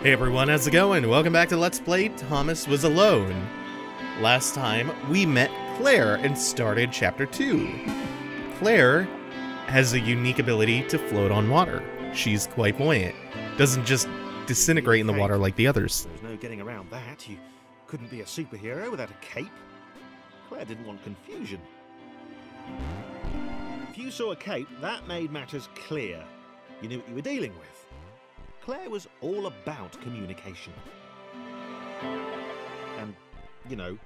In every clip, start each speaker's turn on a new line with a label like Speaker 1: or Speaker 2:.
Speaker 1: Hey everyone, how's it going? Welcome back to Let's Play Thomas Was Alone. Last time, we met Claire and started Chapter 2. Claire has a unique ability to float on water. She's quite buoyant. Doesn't just disintegrate in the water like the others.
Speaker 2: There's no getting around that. You couldn't be a superhero without a cape. Claire didn't want confusion. If you saw a cape, that made matters clear. You knew what you were dealing with. Claire was all about communication. And, you know,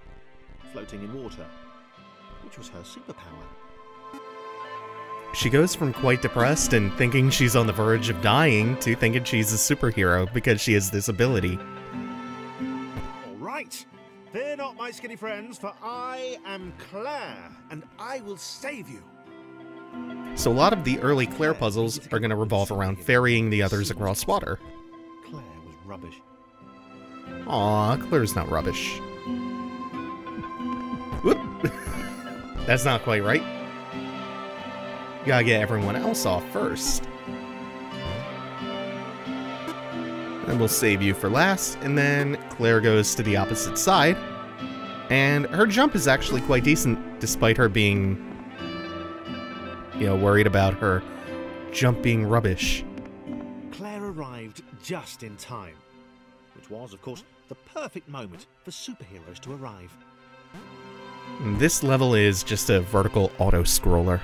Speaker 2: floating in water, which was her superpower.
Speaker 1: She goes from quite depressed and thinking she's on the verge of dying to thinking she's a superhero because she has this ability.
Speaker 2: All right. Fear not, my skinny friends, for I am Claire, and I will save you.
Speaker 1: So a lot of the early Claire puzzles are going to revolve around ferrying the others across water.
Speaker 2: Claire was rubbish.
Speaker 1: Aw, Claire's not rubbish. Whoop! That's not quite right. Gotta get everyone else off first. And we'll save you for last, and then Claire goes to the opposite side. And her jump is actually quite decent, despite her being, you know, worried about her jump being rubbish.
Speaker 2: Claire arrived just in time, which was, of course, the perfect moment for superheroes to arrive.
Speaker 1: This level is just a vertical auto-scroller.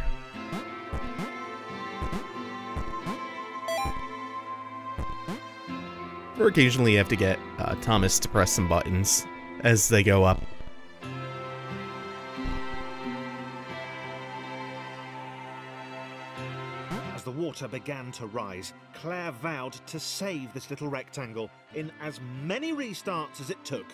Speaker 1: Or occasionally you have to get Thomas to press some buttons as they go up.
Speaker 2: As the water began to rise, Claire vowed to save this little rectangle in as many restarts as it took.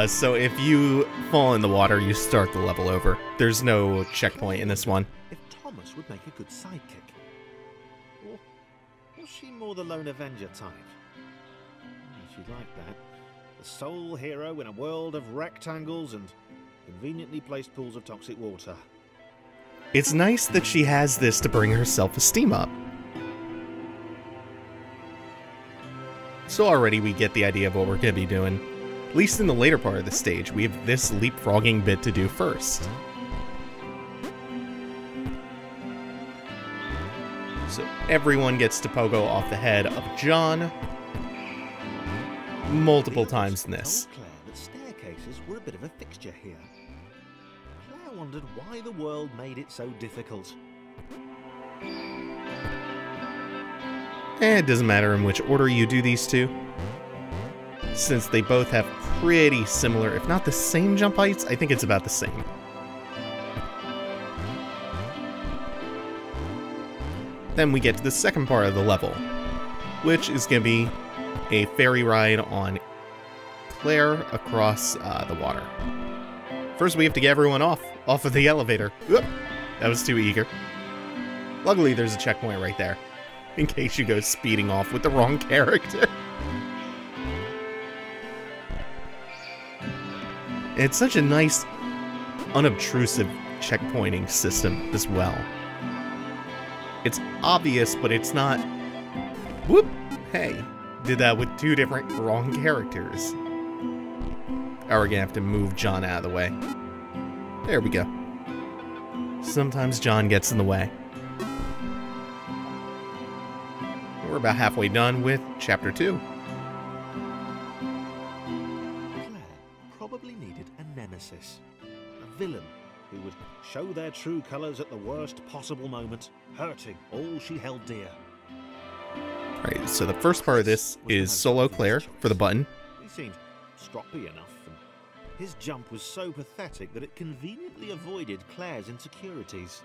Speaker 1: So if you fall in the water, you start the level over. There's no checkpoint in this one.
Speaker 2: If Thomas would make a good sidekick. Or was she more the lone Avenger type? She'd like that. The sole hero in a world of rectangles and conveniently placed pools of toxic water.
Speaker 1: It's nice that she has this to bring her self-esteem up. So already we get the idea of what we're going to be doing. At least in the later part of the stage, we have this leapfrogging bit to do first. So everyone gets to pogo off the head of John multiple times in this.
Speaker 2: Claire that staircases were a bit of a fixture here. Claire wondered why the world made it so difficult.
Speaker 1: It doesn't matter in which order you do these two, since they both have pretty similar, if not the same jump heights. I think it's about the same. Then we get to the second part of the level, which is going to be a ferry ride on Claire across the water. First, we have to get everyone off of the elevator. Whoop, that was too eager. Luckily, there's a checkpoint right there, in case you go speeding off with the wrong character. It's such a nice, unobtrusive checkpointing system as well. It's obvious, but it's not... Whoop! Hey, did that with two different wrong characters. Now we're gonna have to move John out of the way. There we go. Sometimes John gets in the way. We're about halfway done with Chapter 2.
Speaker 2: Claire probably needed a nemesis, a villain who would show their true colours at the worst possible moment, hurting all she held dear.
Speaker 1: Alright, so the first part of this is solo Claire for the button.
Speaker 2: He seemed stroppy enough, and his jump was so pathetic that it conveniently avoided Claire's insecurities.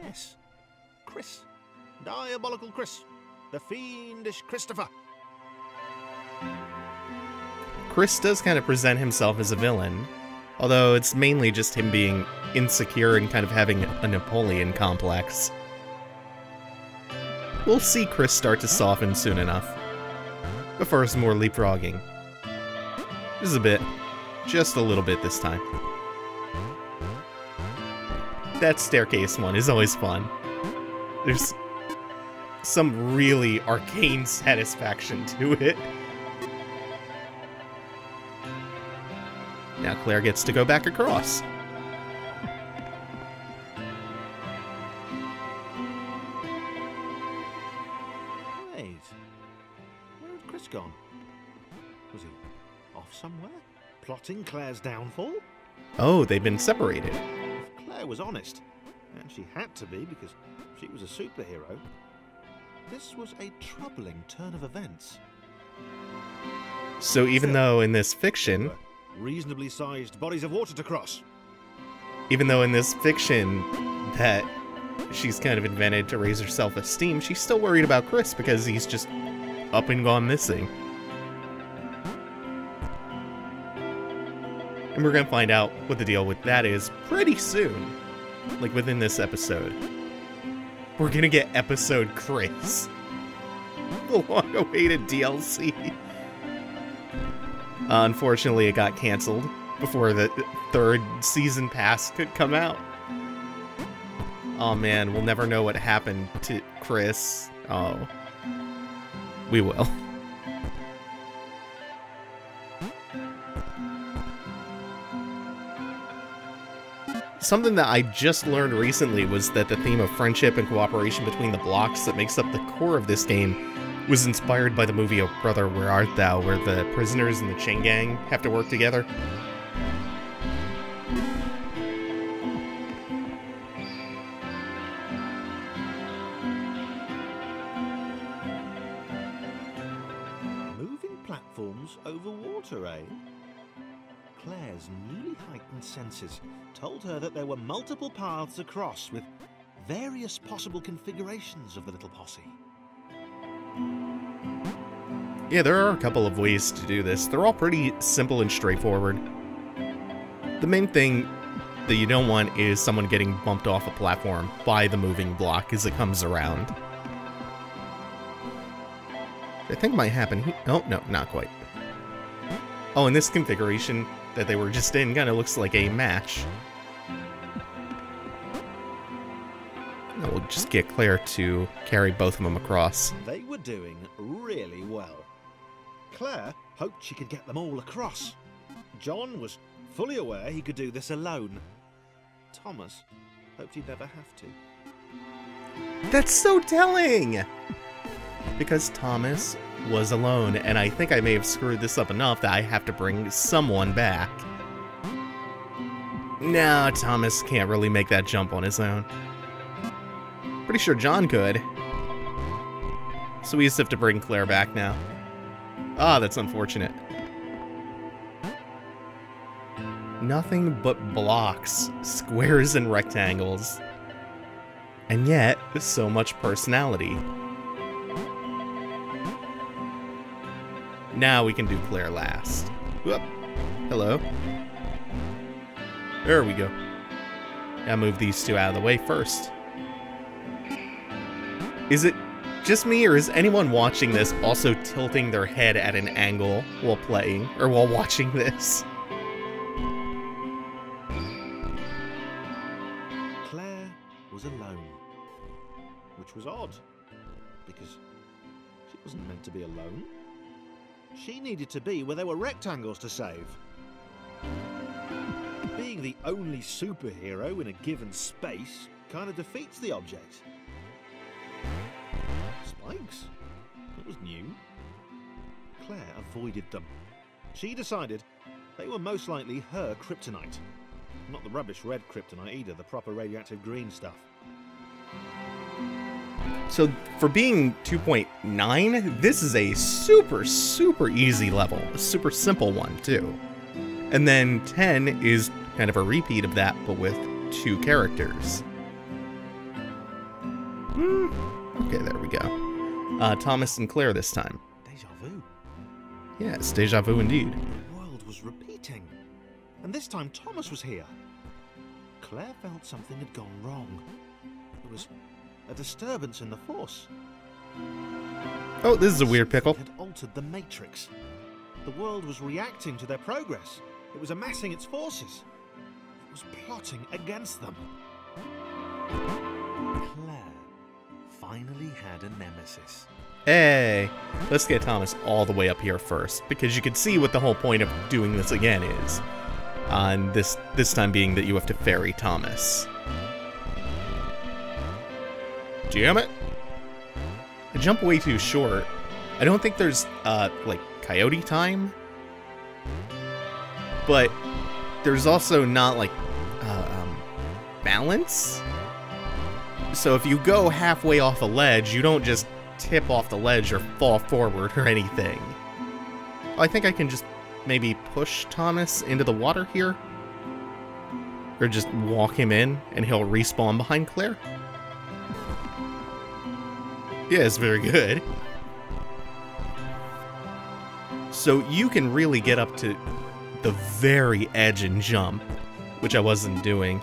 Speaker 2: Yes, Chris. Diabolical Chris. The fiendish Christopher.
Speaker 1: Chris does kind of present himself as a villain, although it's mainly just him being insecure and kind of having a Napoleon complex. We'll see Chris start to soften soon enough. But first, more leapfrogging. Just a bit. Just a little bit this time. That staircase one is always fun. There's some really arcane satisfaction to it. Now Claire gets to go back across.
Speaker 2: Wait, where had Chris gone? Was he off somewhere? Plotting Claire's downfall?
Speaker 1: Oh, they've been separated.
Speaker 2: If Claire was honest, and she had to be because she was a superhero, this was a troubling turn of events.
Speaker 1: So even though in this fiction...
Speaker 2: reasonably sized bodies of water to cross.
Speaker 1: Even though in this fiction that she's kind of invented to raise her self-esteem, she's still worried about Chris because he's just up and gone missing. And we're gonna find out what the deal with that is pretty soon. Like within this episode. We're gonna get episode Chris. The long-awaited DLC. Unfortunately, it got canceled before the third season pass could come out. Oh man, we'll never know what happened to Chris. Oh. We will. Something that I just learned recently was that the theme of friendship and cooperation between the blocks that makes up the core of this game was inspired by the movie Oh Brother, Where Art Thou, where the prisoners and the chain gang have to work together.
Speaker 2: Moving platforms over water, eh? Claire's newly heightened senses told her that there were multiple paths across with various possible configurations of the little posse.
Speaker 1: Yeah, there are a couple of ways to do this. They're all pretty simple and straightforward. The main thing that you don't want is someone getting bumped off a platform by the moving block as it comes around. I think might happen here. Oh, no, not quite. Oh, and this configuration that they were just in kind of looks like a match. We'll just get Claire to carry both of them across.
Speaker 2: They were doing really well. Claire hoped she could get them all across. John was fully aware he could do this alone. Thomas hoped he'd never have to.
Speaker 1: That's so telling! Because Thomas was alone, and I think I may have screwed this up enough that I have to bring someone back. No, Thomas can't really make that jump on his own. Pretty sure John could. So we just have to bring Claire back now. Ah, that's unfortunate. Nothing but blocks, squares, and rectangles. And yet, so much personality. Now we can do Claire last. Whoop. Hello. There we go. Gotta move these two out of the way first. Is it just me, or is anyone watching this also tilting their head at an angle while playing, or while watching this?
Speaker 2: Claire was alone, which was odd, because she wasn't meant to be alone. She needed to be where there were rectangles to save. Being the only superhero in a given space kind of defeats the object. Spikes? That was new. Claire avoided them. She decided they were most likely her kryptonite. Not the rubbish red kryptonite either, the proper radioactive green stuff.
Speaker 1: So, for being 2.9, this is a super easy level. A super simple one, too. And then 10 is kind of a repeat of that, but with 2 characters. Okay, there we go. Thomas and Claire this time.
Speaker 2: Deja vu.
Speaker 1: Yes, deja vu indeed.
Speaker 2: The world was repeating. And this time Thomas was here. Claire felt something had gone wrong. It was a disturbance in the Force.
Speaker 1: Oh, this is a weird pickle.
Speaker 2: It had altered the Matrix. The world was reacting to their progress. It was amassing its forces. It was plotting against them. Claire finally had a nemesis.
Speaker 1: Hey, let's get Thomas all the way up here first, because you can see what the whole point of doing this again is. And this time being that you have to ferry Thomas. Damn it! I jump way too short. I don't think there's, like, coyote time. But there's also not, like, balance. So if you go halfway off a ledge, you don't just tip off the ledge or fall forward or anything. I think I can just maybe push Thomas into the water here. Or just walk him in and he'll respawn behind Claire. Yeah, it's very good. So you can really get up to the very edge and jump, which I wasn't doing.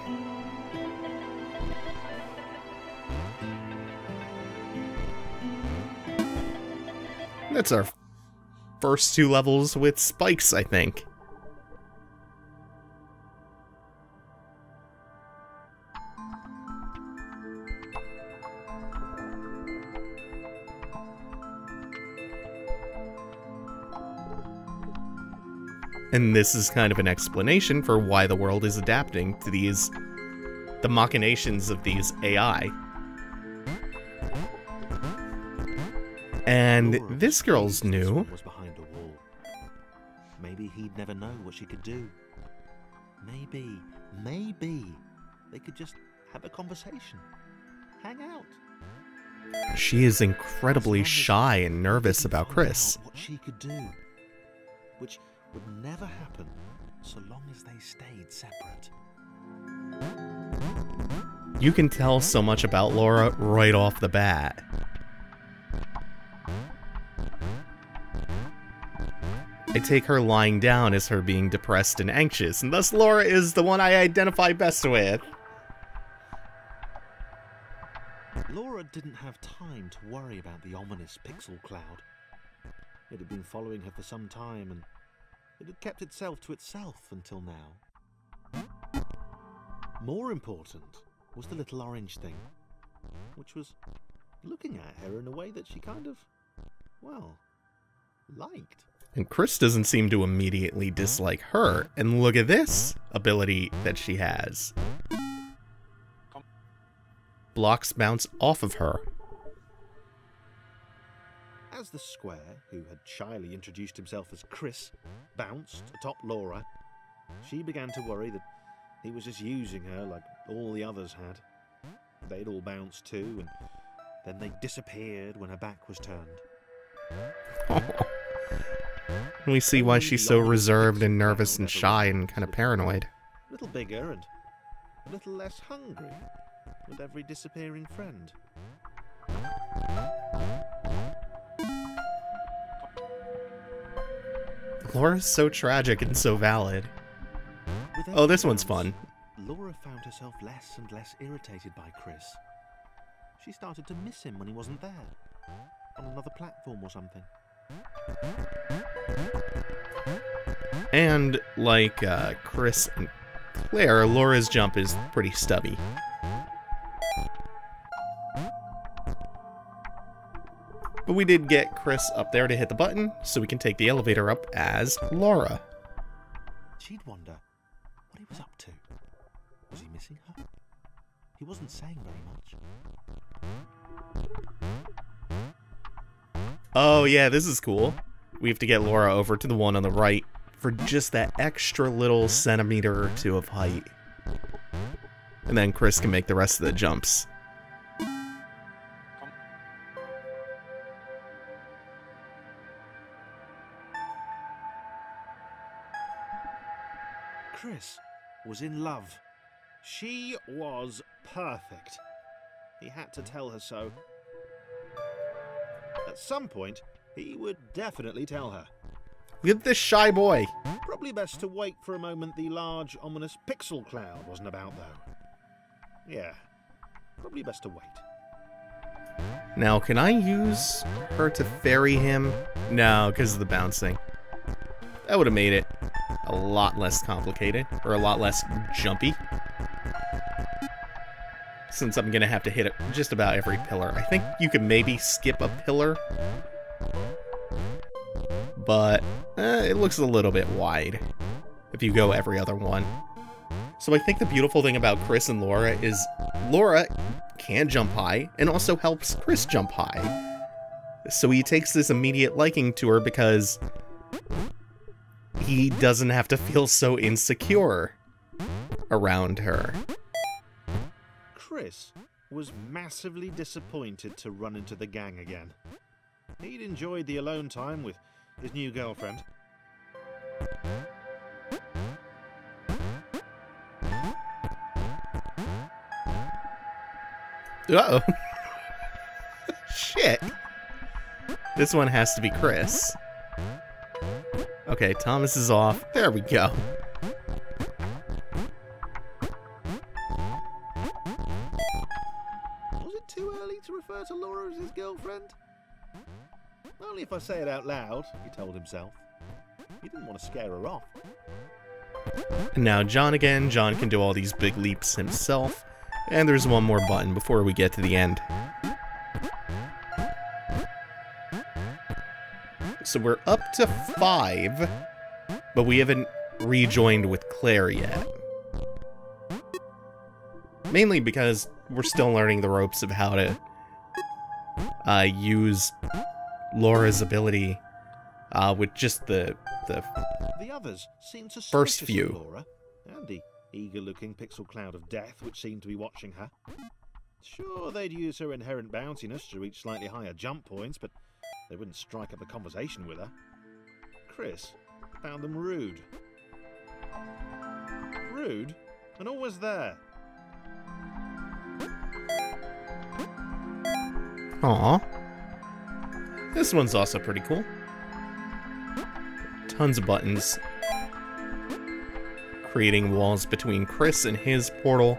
Speaker 1: That's our first 2 levels with spikes, I think. And this is kind of an explanation for why the world is adapting to the machinations of these AI. And this girl's new.
Speaker 2: Was behind a wall. Maybe he'd never know what she could do. Maybe they could just have a conversation, hang out.
Speaker 1: She is incredibly shy and nervous about Chris.
Speaker 2: What she could do, which would never happen so long as they stayed separate.
Speaker 1: You can tell so much about Laura right off the bat. I take her lying down as her being depressed and anxious, and thus Laura is the one I identify best with.
Speaker 2: Laura didn't have time to worry about the ominous pixel cloud. It had been following her for some time, and it had kept itself to itself until now. More important was the little orange thing, which was looking at her in a way that she kind of, well, liked.
Speaker 1: And Chris doesn't seem to immediately dislike her, and look at this ability that she has. Blocks bounce off of her.
Speaker 2: As the square, who had shyly introduced himself as Chris, bounced atop Laura, she began to worry that he was just using her like all the others had. They'd all bounced too, and then they disappeared when her back was turned.
Speaker 1: And we see why she's so reserved and nervous and shy and kind of paranoid.
Speaker 2: A little bigger and a little less hungry with every disappearing friend.
Speaker 1: Laura's so tragic and so valid. Oh, this one's fun.
Speaker 2: Laura found herself less and less irritated by Chris. She started to miss him when he wasn't there, on another platform or something.
Speaker 1: And like Chris and Claire, Laura's jump is pretty stubby. But we did get Chris up there to hit the button, so we can take the elevator up as Laura.
Speaker 2: She'd wonder what he was up to. Was he missing her? He wasn't saying very much.
Speaker 1: Oh yeah, this is cool. We have to get Laura over to the one on the right for just that extra little centimeter or two of height. And then Chris can make the rest of the jumps.
Speaker 2: Chris was in love. She was perfect. He had to tell her so. At some point, he would definitely tell her.
Speaker 1: Look at this shy boy.
Speaker 2: Probably best to wait for a moment the large, ominous pixel cloud wasn't about, though. Yeah, probably best to wait.
Speaker 1: Now, can I use her to ferry him? No, because of the bouncing. That would have made it a lot less complicated, or a lot less jumpy. since I'm gonna have to hit just about every pillar. I think you could maybe skip a pillar, but it looks a little bit wide if you go every other one. So I think the beautiful thing about Chris and Laura is Laura can jump high and also helps Chris jump high. So he takes this immediate liking to her because he doesn't have to feel so insecure around her.
Speaker 2: Chris was massively disappointed to run into the gang again. He'd enjoyed the alone time with his new girlfriend.
Speaker 1: Uh-oh. Shit. This one has to be Chris. Okay, Thomas is off. There we go.
Speaker 2: Was it too early to refer to Laura as his girlfriend? Only if I say it out loud, he told himself. He didn't want to scare her off.
Speaker 1: And now John again. John can do all these big leaps himself. And there's one more button before we get to the end. So we're up to 5, but we haven't rejoined with Claire yet. Mainly because we're still learning the ropes of how to use Laura's ability with just the
Speaker 2: others seemed to
Speaker 1: first few.
Speaker 2: Laura and the eager-looking pixel cloud of death which seemed to be watching her. Sure, they'd use her inherent bounciness to reach slightly higher jump points, but they wouldn't strike up a conversation with her. Chris found them rude. Rude? And always there.
Speaker 1: Aww. This one's also pretty cool. Tons of buttons. Creating walls between Chris and his portal.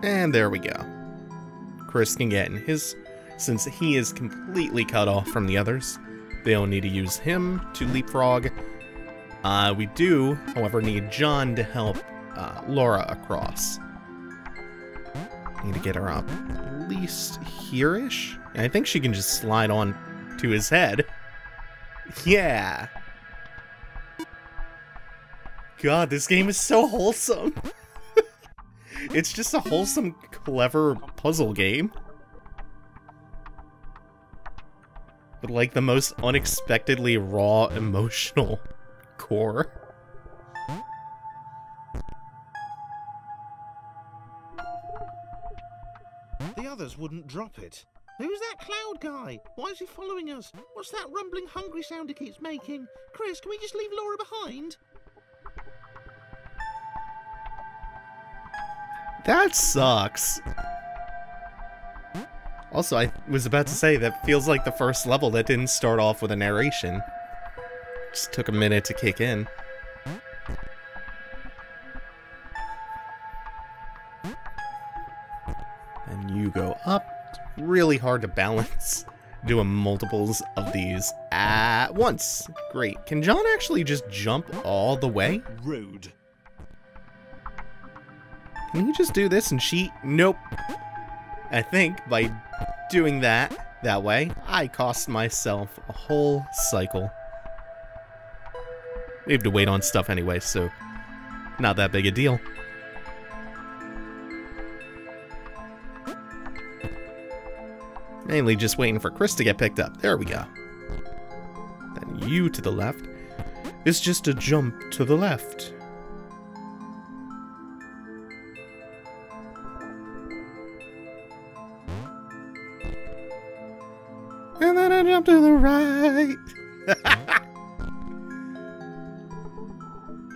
Speaker 1: And there we go. Chris can get in his, since he is completely cut off from the others. They don't need to use him to leapfrog. We do, however, need John to help Laura across. Need to get her up at least here-ish. And I think she can just slide on to his head. Yeah. God, this game is so wholesome. It's just a wholesome, clever puzzle game. But like the most unexpectedly raw, emotional core.
Speaker 2: The others wouldn't drop it. Who's that cloud guy? Why is he following us? What's that rumbling hungry sound he keeps making? Chris, can we just leave Laura behind?
Speaker 1: That sucks. Also, I was about to say, that feels like the first level that didn't start off with a narration. Just took a minute to kick in. And you go up. It's really hard to balance doing multiples of these at once. Great. Can John actually just jump all the way?
Speaker 2: Rude.
Speaker 1: Can he just do this and cheat? Nope. I think by doing that way, I cost myself a whole cycle. We have to wait on stuff anyway, so not that big a deal. Mainly just waiting for Chris to get picked up. There we go. Then you to the left. It's just a jump to the left. And then I jump to the right.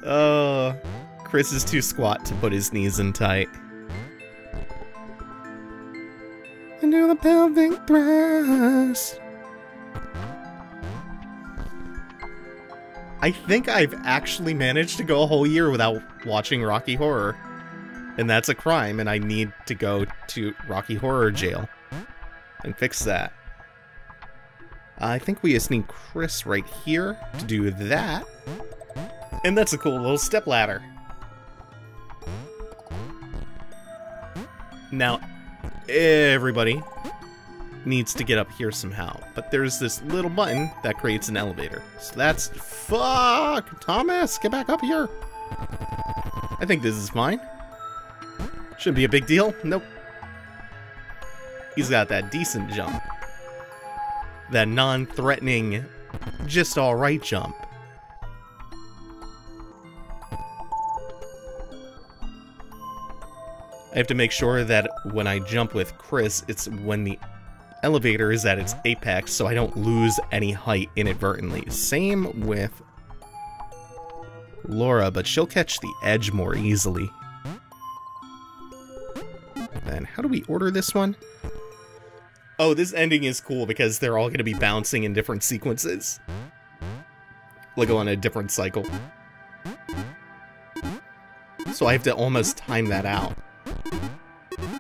Speaker 1: Oh, Chris is too squat to put his knees in tight. And do the pelvic thrust. I think I've actually managed to go a whole year without watching Rocky Horror. And that's a crime, and I need to go to Rocky Horror jail and fix that. I think we just need Chris right here to do that. And that's a cool little step ladder. Now, everybody needs to get up here somehow. But there's this little button that creates an elevator. So that's... Fuck! Thomas, get back up here! I think this is fine. Shouldn't be a big deal. Nope. He's got that decent jump. That non-threatening, just alright jump. I have to make sure that when I jump with Chris, it's when the elevator is at its apex, so I don't lose any height inadvertently. Same with Laura, but she'll catch the edge more easily. And how do we order this one? Oh, this ending is cool because they're all going to be bouncing in different sequences. Like on a different cycle. So I have to almost time that out.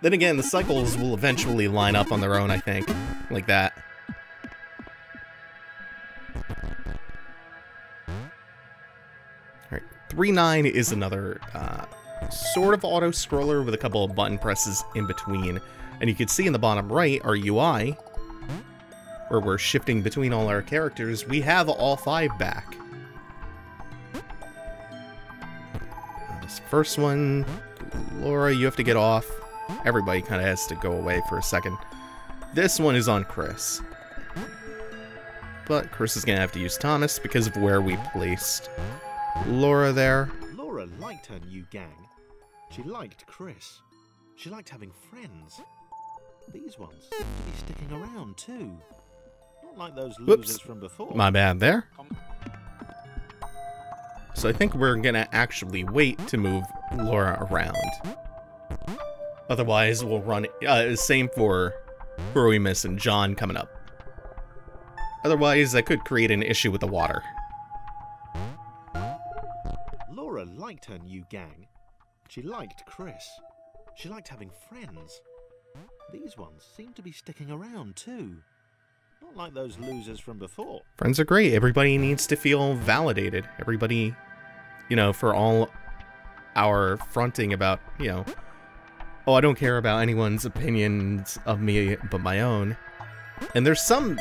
Speaker 1: Then again, the cycles will eventually line up on their own, I think. Like that. Alright, 3-9 is another sort of auto-scroller with a couple of button presses in between. And you can see in the bottom right, our UI, where we're shifting between all our characters, we have all 5 back. This first one, Laura, you have to get off. Everybody kind of has to go away for a second. This one is on Chris. But Chris is going to have to use Thomas because of where we placed Laura there.
Speaker 2: Laura liked her new gang. She liked Chris. She liked having friends. These ones seem to be sticking around too. Not like those losers from before.
Speaker 1: My bad there. So I think we're gonna actually wait to move Laura around. Otherwise, we'll run... same for eponymous and John coming up. Otherwise, that could create an issue with the water.
Speaker 2: Laura liked her new gang. She liked Chris. She liked having friends. These ones seem to be sticking around too. Not like those losers from before.
Speaker 1: Friends are great. Everybody needs to feel validated. Everybody, you know, for all our fronting about, you know, oh, I don't care about anyone's opinions of me but my own. And there's some,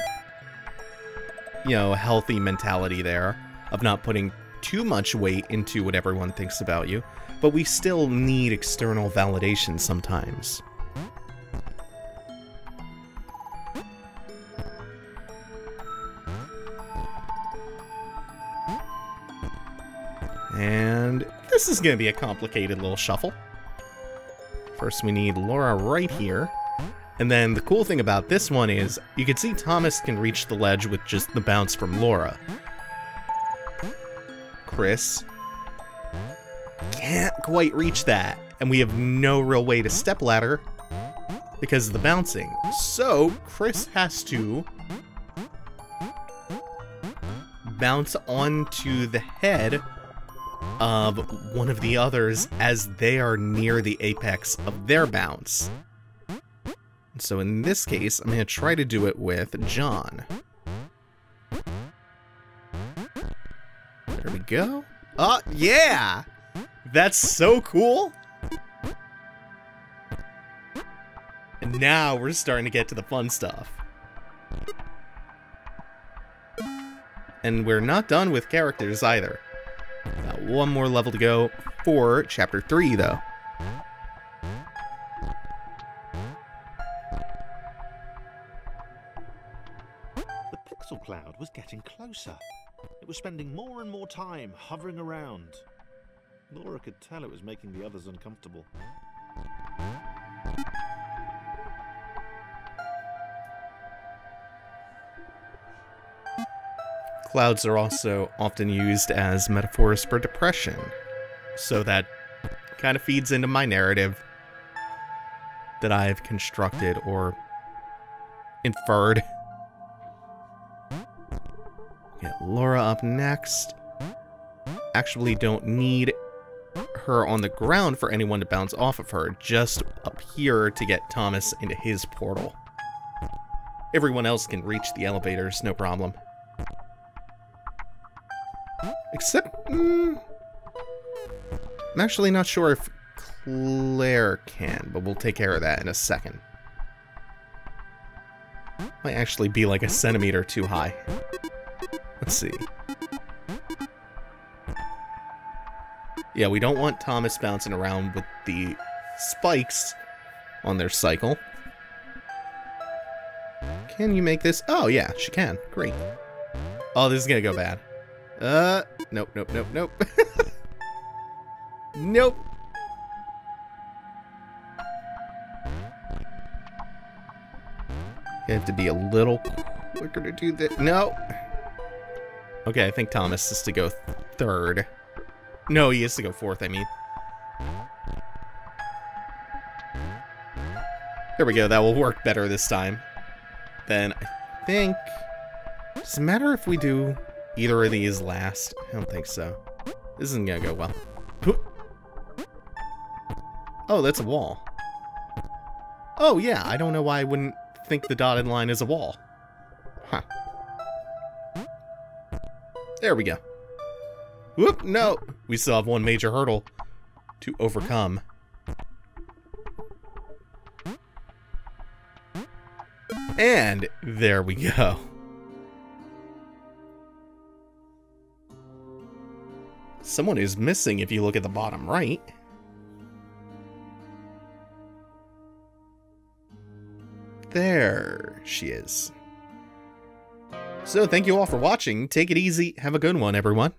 Speaker 1: you know, healthy mentality there of not putting too much weight into what everyone thinks about you. But we still need external validation sometimes. And this is going to be a complicated little shuffle. First we need Laura right here. And then the cool thing about this one is, you can see Thomas can reach the ledge with just the bounce from Laura. Chris can't quite reach that, and we have no real way to stepladder because of the bouncing. So Chris has to bounce onto the head of one of the others as they are near the apex of their bounce. So in this case, I'm going to try to do it with John. There we go. Oh, yeah! That's so cool! And now we're starting to get to the fun stuff. And we're not done with characters either. Got one more level to go for Chapter 3, though.
Speaker 2: The pixel cloud was getting closer. It was spending more and more time hovering around. Laura could tell it was making the others uncomfortable.
Speaker 1: Clouds are also often used as metaphors for depression, so that kind of feeds into my narrative that I've constructed or inferred. Get Laura up next. Actually don't need her on the ground for anyone to bounce off of her, just up here to get Thomas into his portal. Everyone else can reach the elevators, no problem. Except, I'm actually not sure if Claire can, but we'll take care of that in a second. Might actually be like a centimeter too high. Let's see. Yeah, we don't want Thomas bouncing around with the spikes on their cycle. Can you make this? Oh, yeah, she can. Great. Oh, this is gonna go bad. Nope, nope, nope, nope. Nope. You have to be a little quicker to do that. No. Okay, I think Thomas is to go third. No, he is to go fourth, I mean. There we go, that will work better this time. Then I think... Does it matter if we do either of these last? I don't think so. This isn't gonna go well. Oh, that's a wall. Oh yeah, I don't know why I wouldn't think the dotted line is a wall. Huh. There we go. Whoop, no! We still have one major hurdle to overcome. And there we go. Someone is missing if you look at the bottom right. There she is. So thank you all for watching. Take it easy. Have a good one, everyone.